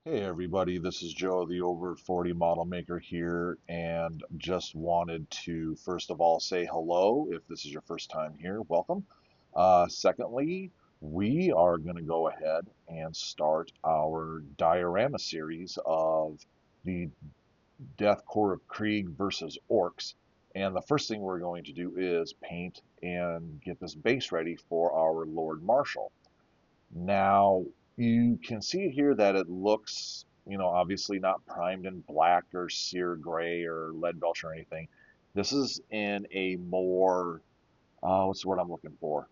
Hey everybody, this is Joe, the over 40 model maker here, and just wanted to first of all say hello. If this is your first time here, welcome. Secondly, we are going to go ahead and start our diorama series of the Death Corps of Krieg versus Orcs. And the first thing we're going to do is paint and get this base ready for our Lord Marshal. Now, you can see here that it looks, obviously not primed in black or sear gray or lead belch or anything. This is in a more, what's the word I'm looking for?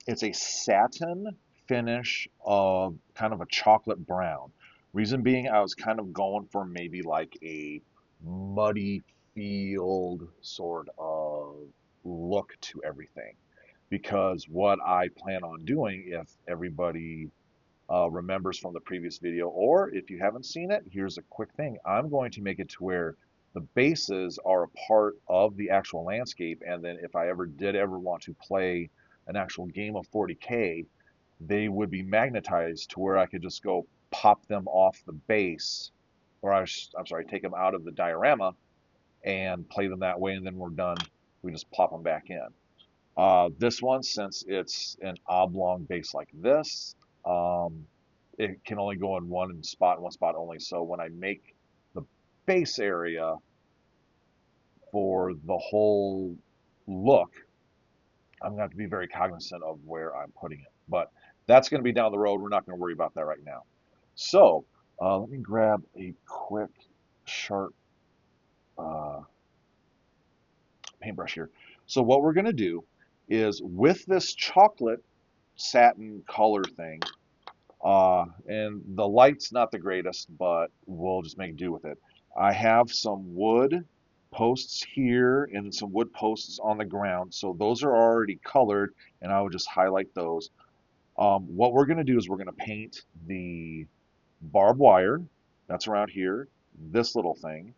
It's a satin finish of kind of a chocolate brown. Reason being, I was kind of going for maybe like a muddy field sort of look to everything. Because what I plan on doing, if everybody remembers from the previous video, or if you haven't seen it, here's a quick thing. I'm going to make it to where the bases are a part of the actual landscape, and then if I ever want to play an actual game of 40k, they would be magnetized to where I could just go pop them off the base, or I'm sorry, take them out of the diorama and play them that way, and then we're done. We just plop them back in. This one, since it's an oblong base like this, um, it can only go in one spot only. So when I make the base area for the whole look, I'm going to have to be very cognizant of where I'm putting it. But that's going to be down the road. We're not going to worry about that right now. So let me grab a quick, sharp uh, paintbrush here. So what we're going to do is with this chocolate satin color thing, and the light's not the greatest, but we'll just make do with it. I have some wood posts here and some wood posts on the ground. So those are already colored, and I would just highlight those. What we're going to do is we're going to paint the barbed wire that's around here, this little thing,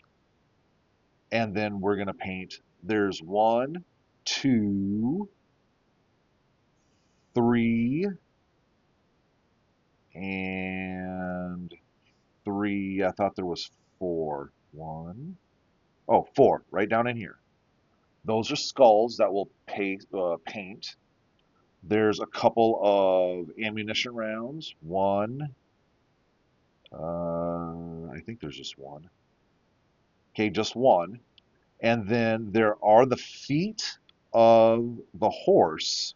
and then we're going to paint, there's one, two, three, and three. I thought there was four. One. Oh, four, right down in here. Those are skulls that we'll paint. There's a couple of ammunition rounds. One. I think there's just one. Okay, just one. And then there are the feet of the horse,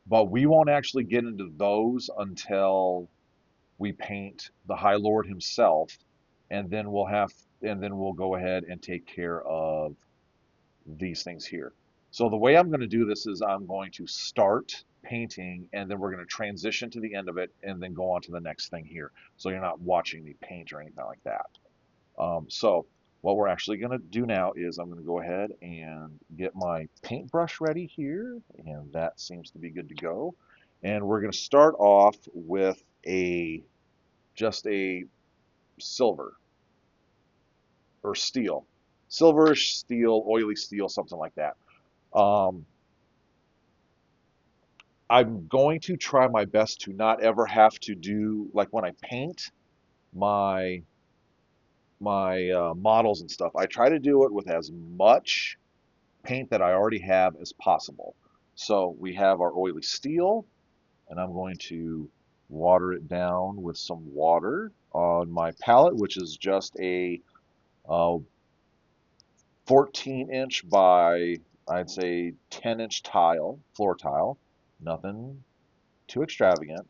but we won't actually get into those until we paint the High Lord himself, and then we'll go ahead and take care of these things here. So the way I'm going to do this is I'm going to start painting, and then we're going to transition to the end of it, and then go on to the next thing here. So you're not watching me paint or anything like that. So what we're actually going to do now is I'm going to go ahead and get my paintbrush ready here, and that seems to be good to go. And we're going to start off with just a silver or steel, silverish steel, oily steel, something like that. Um, I'm going to try my best to not ever have to do, like when I paint my models and stuff, I try to do it with as much paint that I already have as possible. So we have our oily steel, and I'm going to water it down with some water on my palette, which is just a 14-inch by, I'd say, 10-inch tile, floor tile. Nothing too extravagant.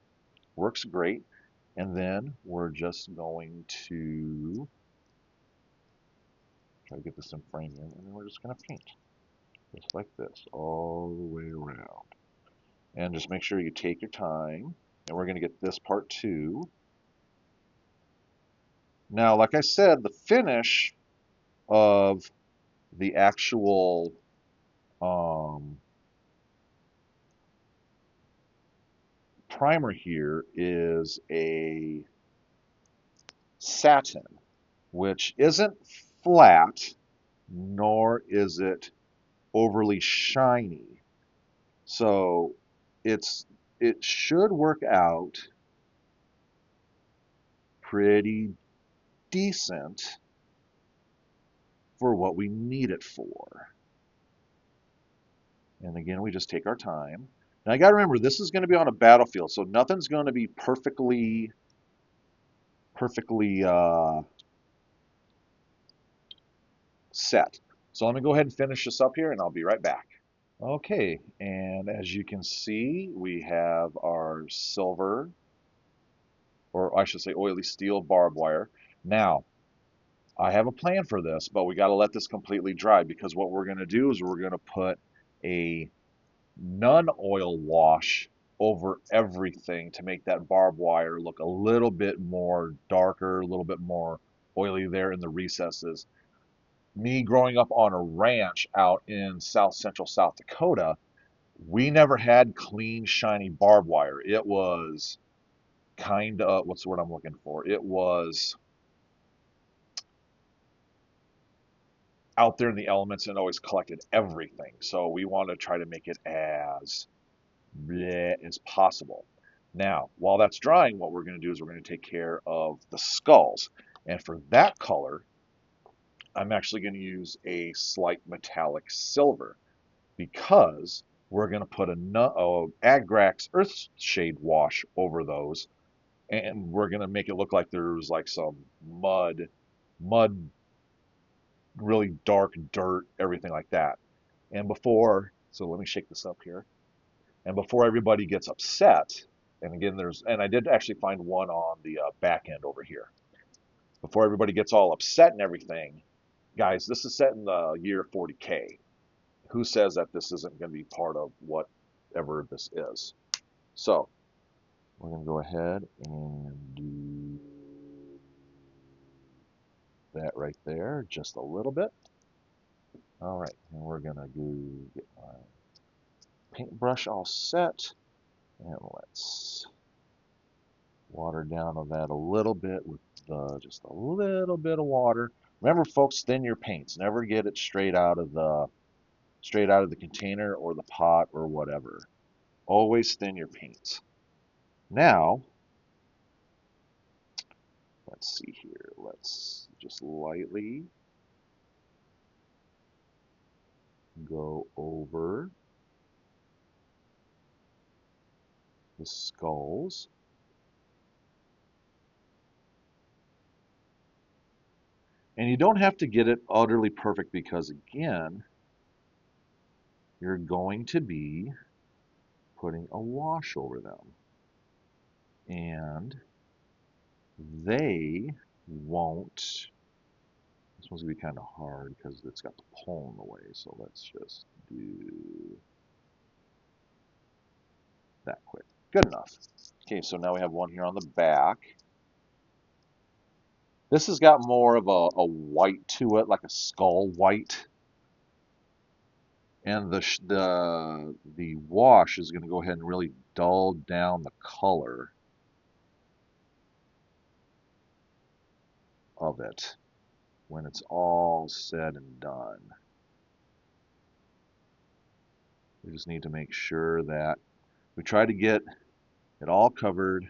Works great. And then we're just going to try to get this in frame here, and then we're just going to paint just like this all the way around. And just make sure you take your time. And we're going to get this part too. Now, like I said, the finish of the actual um, primer here is a satin, which isn't flat, nor is it overly shiny. So it should work out pretty decent for what we need it for. And again, we just take our time. Now I got to remember, this is going to be on a battlefield, so nothing's going to be perfectly set. So let me go ahead and finish this up here, and I'll be right back. Okay, and as you can see, we have our silver, or I should say oily steel barbed wire. Now, I have a plan for this, but we got to let this completely dry, because what we're going to do is we're going to put a non-oil wash over everything to make that barbed wire look a little bit more darker, a little bit more oily there in the recesses. Me growing up on a ranch out in south central South Dakota, we never had clean, shiny barbed wire. It was kind of, what's the word I'm looking for? It was out there in the elements and always collected everything. So we want to try to make it as bleh as possible. Now, while that's drying, what we're going to do is we're going to take care of the skulls. And for that color, I'm actually going to use a slight metallic silver, because we're going to put a Agrax Earthshade wash over those, and we're going to make it look like there's like some mud, really dark dirt, everything like that. And before, so let me shake this up here. And before everybody gets upset, and again, and I did actually find one on the back end over here. Before everybody gets all upset and everything, guys, this is set in the year 40k. Who says that this isn't going to be part of whatever this is? So we're going to go ahead and do that right there, just a little bit. All right, and we're going to go get my paintbrush all set, and let's water down on that a little bit with just a little bit of water. Remember, folks, thin your paints. Never get it straight out of the container or the pot or whatever. Always thin your paints. Now, let's see here. Let's just lightly go over the skulls. And you don't have to get it utterly perfect, because again, you're going to be putting a wash over them. And they won't. This one's going to be kind of hard because it's got the pole in the way. So let's just do that quick. Good enough. Okay, so now we have one here on the back. This has got more of a white to it, like a skull white. And the wash is going to go ahead and really dull down the color of it when it's all said and done. We just need to make sure that we try to get it all covered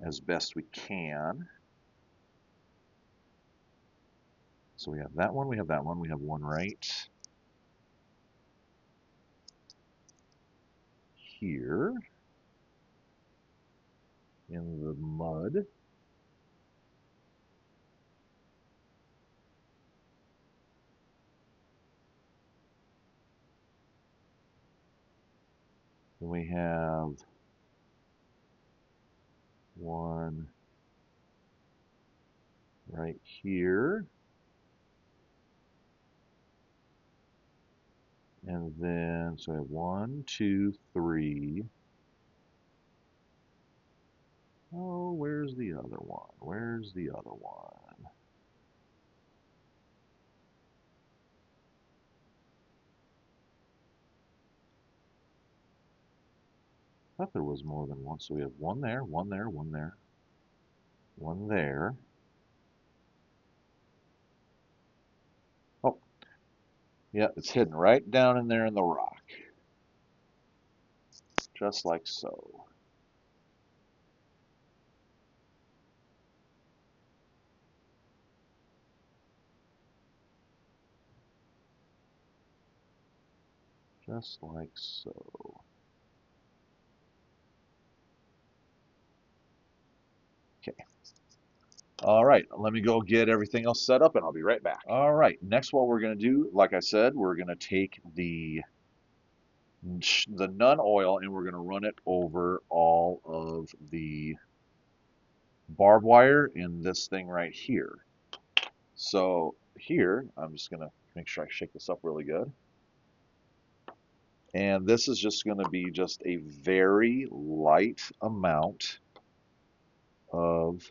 as best we can. So we have that one, we have that one, we have one right here in the mud. Then we have one right here. And then, so we have 1, 2, 3. Oh, where's the other one? Where's the other one? I thought there was more than one. So we have one there, one there, one there, one there. Oh, yeah, it's hidden right down in there in the rock. Just like so. just like so. Okay. All right, let me go get everything else set up and I'll be right back. All right, next what we're going to do, like I said, we're going to take the nun oil and we're going to run it over all of the barbed wire in this thing right here. So here, I'm just going to make sure I shake this up really good. And this is just going to be just a very light amount of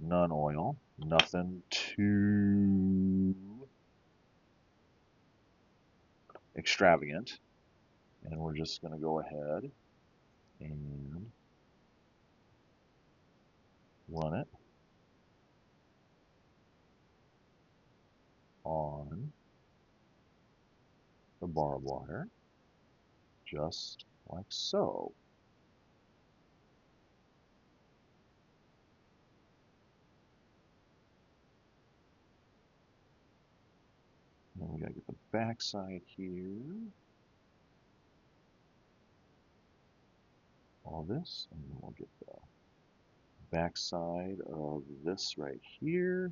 nun oil, nothing too extravagant. And we're just going to go ahead and run it on the barbed wire, just like so. Then we gotta get the back side here. All this, and then we'll get the back side of this right here.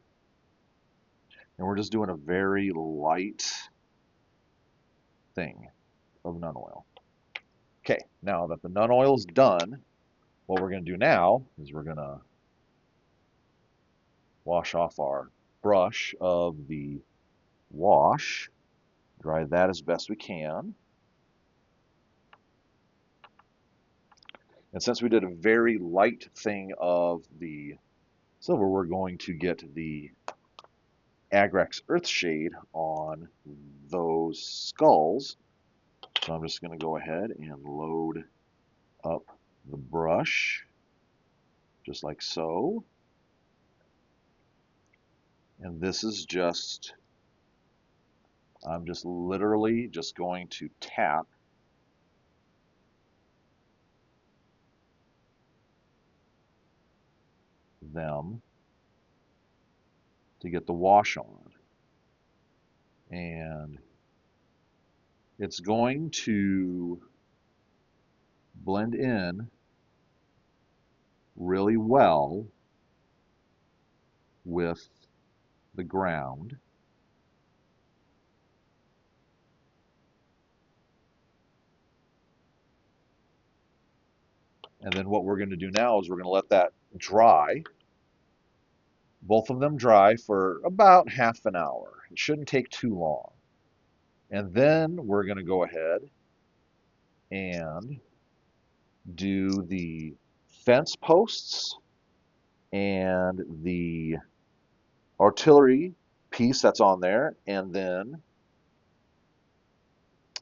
And we're just doing a very light thing of nun oil. Okay, now that the nun oil is done, what we're going to do now is we're going to wash off our brush of the wash, dry that as best we can. And since we did a very light thing of the silver, we're going to get the Agrax Earthshade on those skulls. So I'm just going to go ahead and load up the brush, just like so. And this is just, I'm just literally just going to tap them to get the wash on. And it's going to blend in really well with the ground. And then what we're going to do now is we're going to let that dry, both of them dry for about half an hour. It shouldn't take too long. And then we're going to go ahead and do the fence posts and the artillery piece that's on there, and then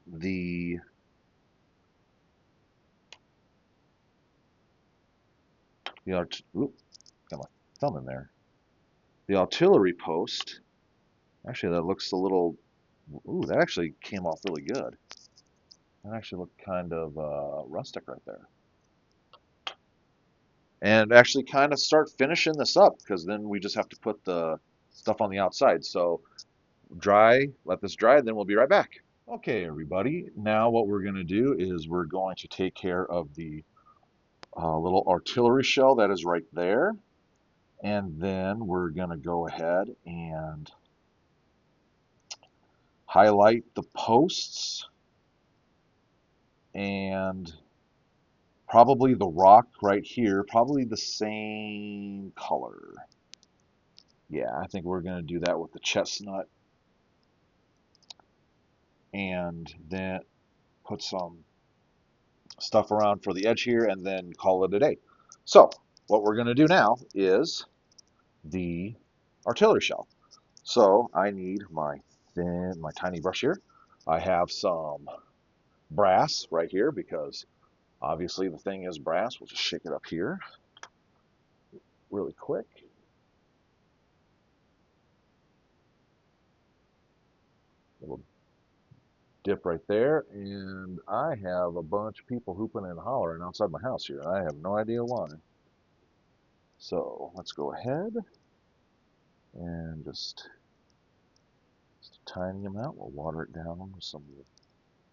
the oop, got my thumb in there. The artillery post. Actually, that looks a little. Ooh, that actually came off really good. That actually looked kind of rustic right there. And actually, kind of start finishing this up because then we just have to put the stuff on the outside. So dry, let this dry, then we'll be right back. Okay, everybody. Now what we're going to do is we're going to take care of the little artillery shell that is right there. And then we're going to go ahead and highlight the posts and probably the rock right here, probably the same color. Yeah, I think we're going to do that with the chestnut. And then put some stuff around for the edge here and then call it a day. So what we're going to do now is the artillery shell. So I need my tiny brush here. I have some brass right here because obviously the thing is brass. We'll just shake it up here really quick. Little dip right there, and I have a bunch of people hooping and hollering outside my house here. I have no idea why. So let's go ahead and just a tiny amount. We'll water it down with some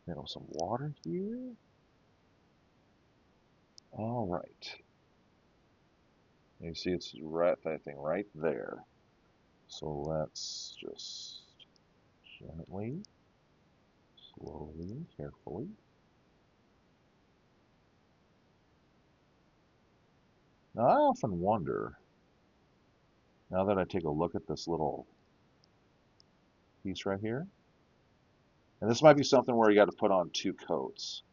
You know, some water here. All right. You see it's right, that thing right there. So let's just gently, slowly, and carefully. Now I often wonder, now that I take a look at this little piece right here, and this might be something where you got to put on 2 coats,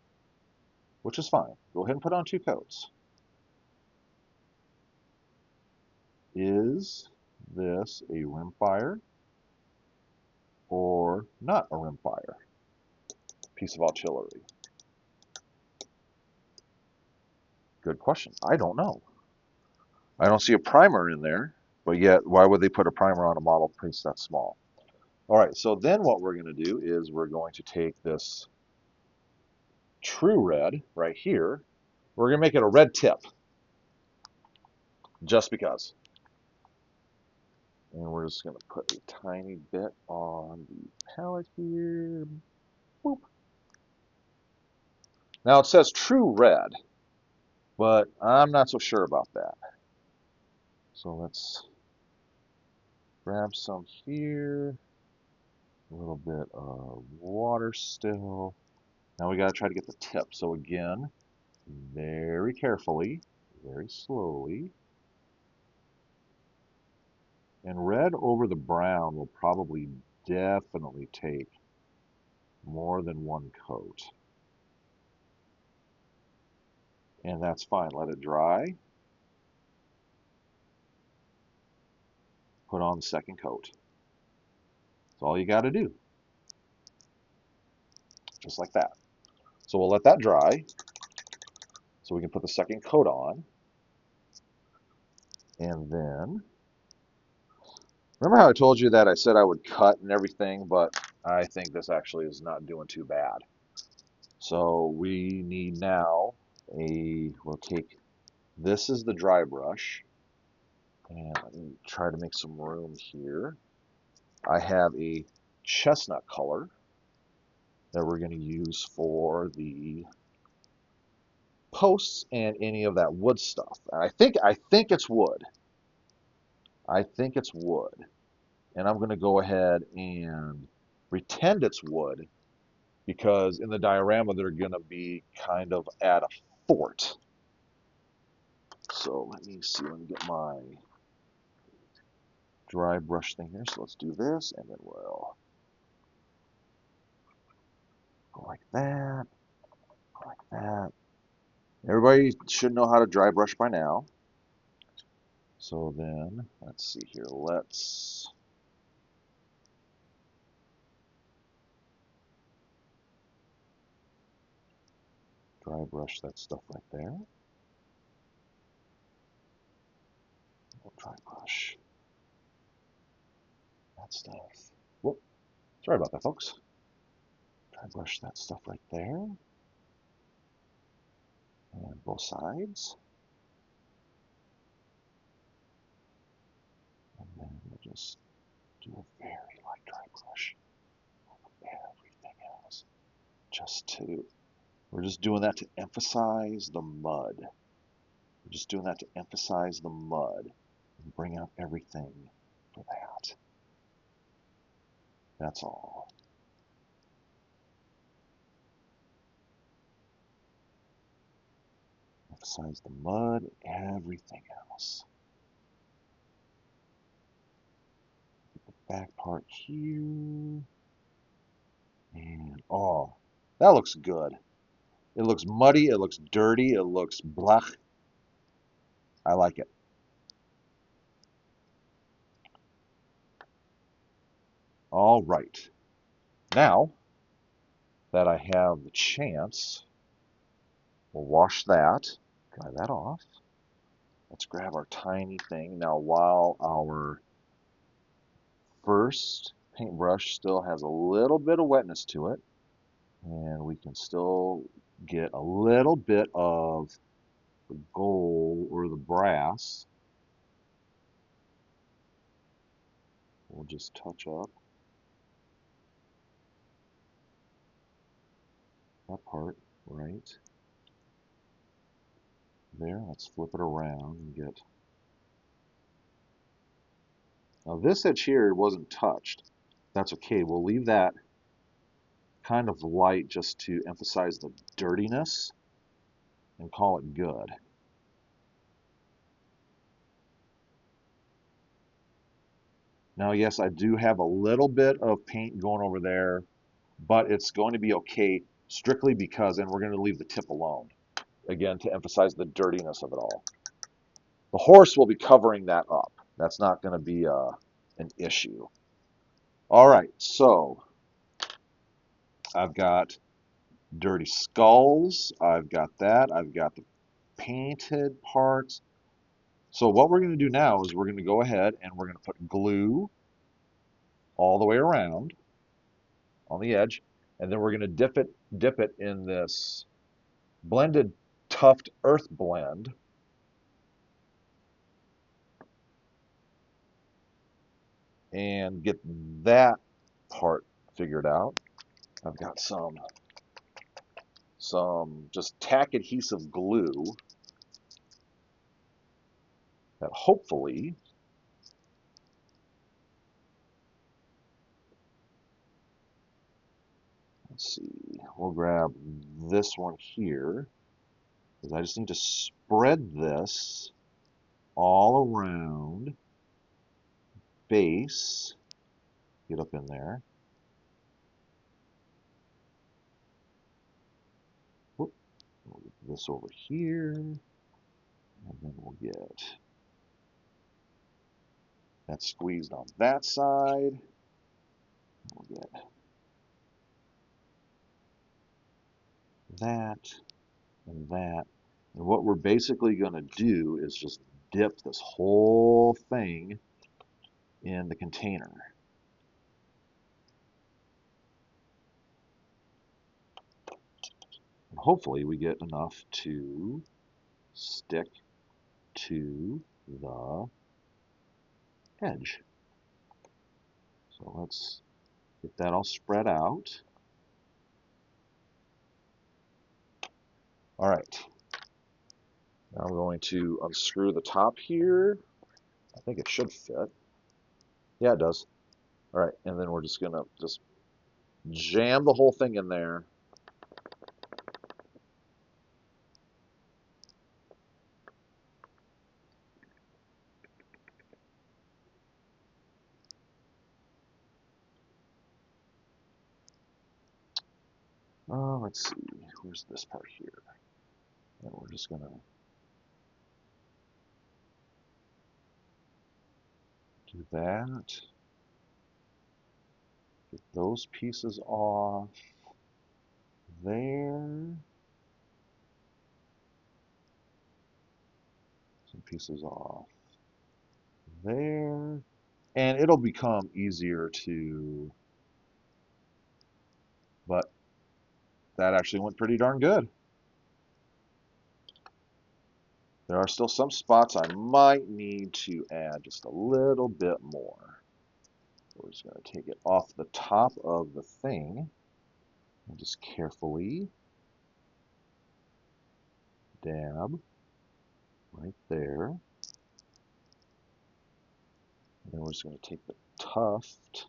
which is fine. Go ahead and put on 2 coats. Is this a rimfire or not a rimfire piece of artillery? Good question. I don't know. I don't see a primer in there, but yet why would they put a primer on a model piece that small? All right, so then what we're going to do is we're going to take this true red right here. We're going to make it a red tip, just because. And we're just going to put a tiny bit on the palette here. Boop. Now it says true red, but I'm not so sure about that. So let's grab some here. A little bit of water still. Now we got to try to get the tip. So again, very carefully, very slowly. And red over the brown will probably definitely take more than 1 coat. And that's fine. Let it dry. Put on the 2nd coat. That's all you got to do. Just like that. So we'll let that dry so we can put the 2nd coat on. And then, remember how I told you that I said I would cut and everything, but I think this actually is not doing too bad. So we need now we'll take, this is the dry brush. And let me try to make some room here. I have a chestnut color that we're going to use for the posts and any of that wood stuff. And I think it's wood. I think it's wood. And I'm going to go ahead and pretend it's wood because in the diorama they're going to be kind of at a fort. So let me see, let me get my dry brush thing here. So let's do this and then we'll go like that, go like that. Everybody should know how to dry brush by now. So then, let's see here. Let's dry brush that stuff right there. We'll dry brush that stuff. Whoop. Sorry about that, folks. Dry brush that stuff right there. And both sides. And then we'll just do a very light dry brush over everything else. We're just doing that to emphasize the mud. We're just doing that to emphasize the mud and bring out everything for that. That's all. Emphasize the mud, everything else. Get the back part here. And oh, that looks good. It looks muddy, it looks dirty, it looks blech. I like it. All right. Now that I have the chance, we'll wash that, dry that off. Let's grab our tiny thing. Now while our first paintbrush still has a little bit of wetness to it, and we can still get a little bit of the gold or the brass. We'll just touch up. that part right there. Let's flip it around and get... Now this edge here wasn't touched. That's okay. We'll leave that kind of light just to emphasize the dirtiness and call it good. Now, yes, I do have a little bit of paint going over there, but it's going to be okay strictly because, and we're going to leave the tip alone, again, to emphasize the dirtiness of it all. The horse will be covering that up. That's not going to be an issue. All right, so I've got dirty skulls. I've got that. I've got the painted parts. So what we're going to do now is we're going to go ahead and we're going to put glue all the way around on the edge, and then we're going to dip it in this blended tuft earth blend. And get that part figured out. I've got some just tack adhesive glue that hopefully let's see, we'll grab this one here because I just need to spread this all around base. Get up in there. Whoop. We'll get this over here, and then we'll get that squeezed on that side. We'll get that and that. And what we're basically going to do is just dip this whole thing in the container. And hopefully we get enough to stick to the edge. So let's get that all spread out. All right. Now I'm going to unscrew the top here. I think it should fit. Yeah, it does. All right, and then we're just gonna jam the whole thing in there. Let's see, where's this part here? And we're just gonna do that. Get those pieces off there. Some pieces off there. And it'll become easier to, but that actually went pretty darn good. There are still some spots I might need to add just a little bit more. We're just going to take it off the top of the thing and just carefully dab right there. And then we're just going to take the tuft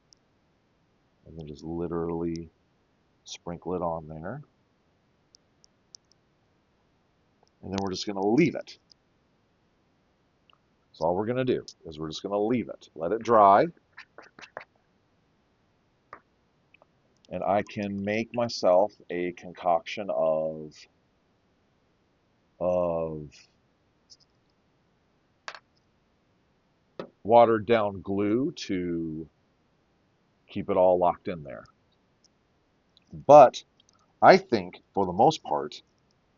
and then just literally sprinkle it on there. And then we're just going to leave it. So all we're going to do is we're just going to leave it, let it dry. And I can make myself a concoction of watered down glue to keep it all locked in there. But I think for the most part,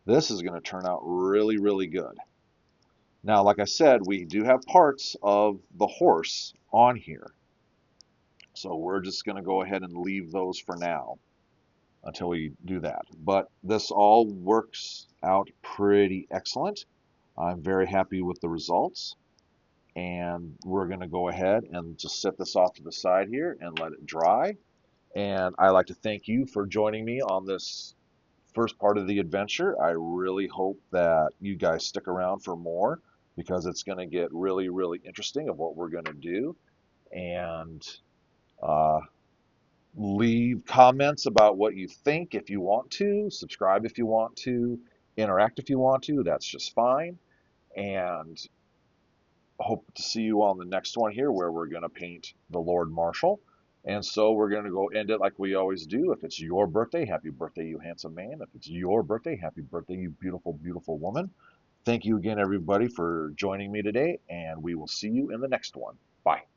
this is going to turn out really, really good. Now, like I said, we do have parts of the horse on here. So we're just going to go ahead and leave those for now until we do that. But this all works out pretty excellent. I'm very happy with the results. And we're going to go ahead and just set this off to the side here and let it dry. And I'd like to thank you for joining me on this first part of the adventure. I really hope that you guys stick around for more because it's going to get really, really interesting of what we're going to do. And uh, leave comments about what you think if you want to, subscribe if you want to, interact if you want to. That's just fine. And hope to see you on the next one here where we're going to paint the Lord Marshal. And so we're going to go end it like we always do. If it's your birthday, happy birthday, you handsome man. If it's your birthday, happy birthday, you beautiful, beautiful woman. Thank you again, everybody, for joining me today, and we will see you in the next one. Bye.